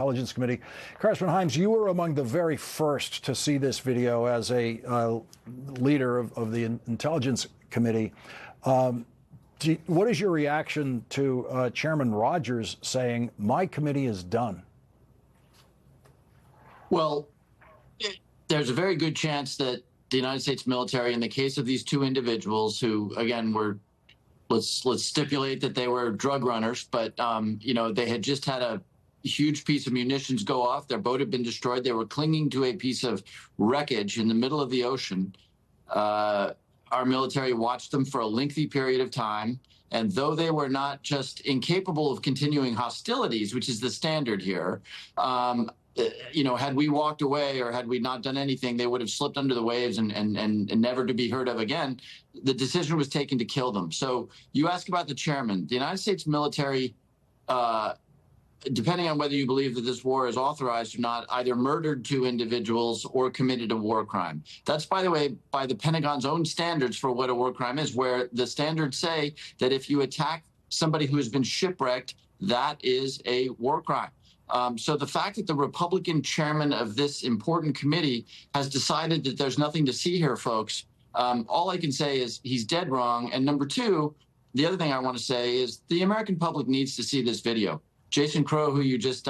Intelligence Committee. Congressman Himes, you were among the very first to see this video as a leader of the Intelligence Committee. What is your reaction to Chairman Rogers saying, "My committee is done"? Well, there's a very good chance that the United States military, in the case of these two individuals who, again, were, let's stipulate that they were drug runners, but, they had just had a huge piece of munitions go off. Their boat had been destroyed. They were clinging to a piece of wreckage in the middle of the ocean. Our military watched them for a lengthy period of time. And though they were not just incapable of continuing hostilities, which is the standard here, had we walked away or had we not done anything, they would have slipped under the waves and never to be heard of again. The decision was taken to kill them. So you ask about the chairman. The United States military, depending on whether you believe that this war is authorized or not, either murdered two individuals or committed a war crime. That's, by the way, by the Pentagon's own standards for what a war crime is, where the standards say that if you attack somebody who has been shipwrecked, that is a war crime. So the fact that the Republican chairman of this important committee has decided that there's nothing to see here, folks, all I can say is he's dead wrong. And number two, the other thing I want to say is the American public needs to see this video. Jason Crow, who you just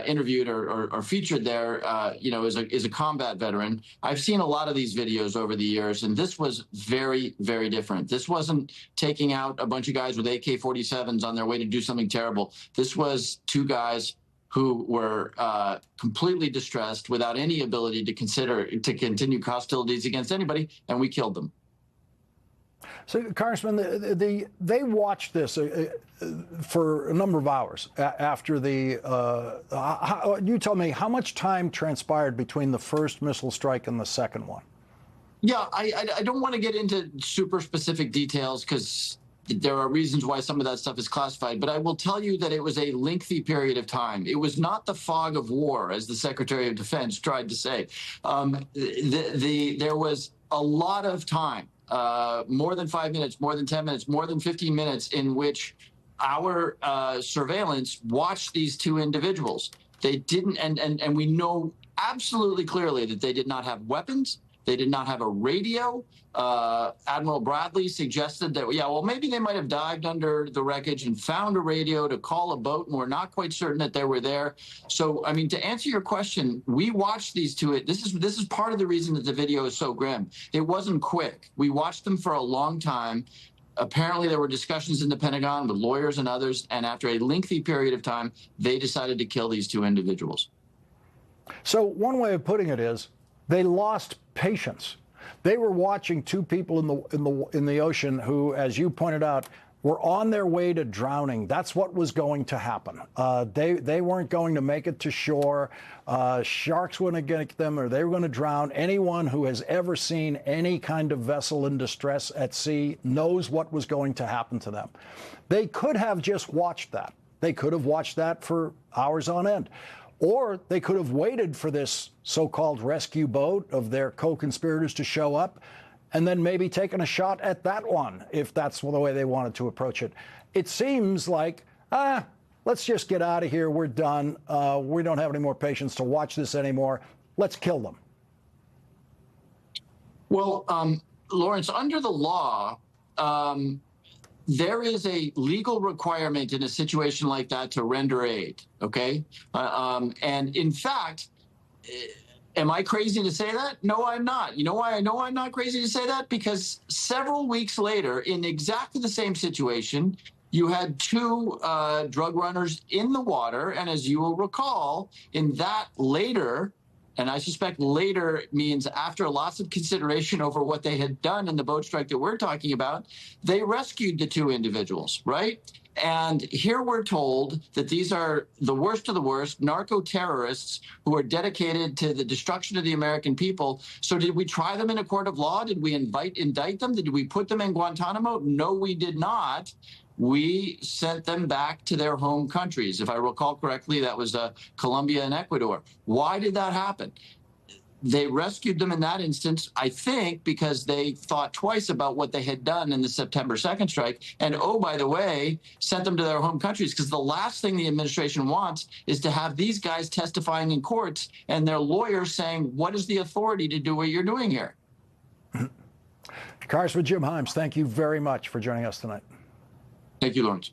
interviewed or featured there, is a combat veteran. I've seen a lot of these videos over the years, and this was very, very different. This wasn't taking out a bunch of guys with AK-47s on their way to do something terrible. This was two guys who were completely distressed, without any ability to continue hostilities against anybody, and we killed them. So, Congressman, they watched this for a number of hours after the. You tell me, how much time transpired between the first missile strike and the second one? Yeah, I don't want to get into super specific details because there are reasons why some of that stuff is classified, but I will tell you that it was a lengthy period of time. It was not the fog of war, as the Secretary of Defense tried to say. There was a lot of time. More than 5 minutes, more than 10 minutes, more than 15 minutes in which our surveillance watched these two individuals. They didn't, and we know absolutely clearly that they did not have weapons. They did not have a radio. Admiral Bradley suggested that, yeah, well, maybe they might have dived under the wreckage and found a radio to call a boat, and we're not quite certain that they were there. So, I mean, to answer your question, we watched these two. This is part of the reason that the video is so grim. It wasn't quick. We watched them for a long time. Apparently, there were discussions in the Pentagon with lawyers and others, and after a lengthy period of time, they decided to kill these two individuals. So one way of putting it is they lost patience. They were watching two people in the ocean who, as you pointed out, were on their way to drowning. That's what was going to happen. They weren't going to make it to shore. Sharks wouldn't get them, or they were going to drown. Anyone who has ever seen any kind of vessel in distress at sea knows what was going to happen to them. They could have just watched that. They could have watched that for hours on end. Or they could have waited for this so-called rescue boat of their co-conspirators to show up and then maybe taken a shot at that one, if that's the way they wanted to approach it. It seems like, let's just get out of here. We're done. We don't have any more patience to watch this anymore. Let's kill them. Well, Lawrence, under the law, there is a legal requirement in a situation like that to render aid, okay? And in fact, am I crazy to say that? No, I'm not. You know why I know I'm not crazy to say that? Because several weeks later, in exactly the same situation, you had two drug runners in the water, and as you will recall, in that later, and I suspect later means after lots of consideration over what they had done in the boat strike that we're talking about, they rescued the two individuals, right? And here we're told that these are the worst of the worst, narco-terrorists who are dedicated to the destruction of the American people. So did we try them in a court of law? Did we indict them? Did we put them in Guantanamo? No, we did not. We sent them back to their home countries. If I recall correctly, that was Colombia and Ecuador. Why did that happen? They rescued them in that instance, I think, because they thought twice about what they had done in the September 2nd strike. And oh, by the way, sent them to their home countries, because the last thing the administration wants is to have these guys testifying in courts and their lawyers saying, what is the authority to do what you're doing here? Congressman Jim Himes, thank you very much for joining us tonight. Thank you, Lawrence.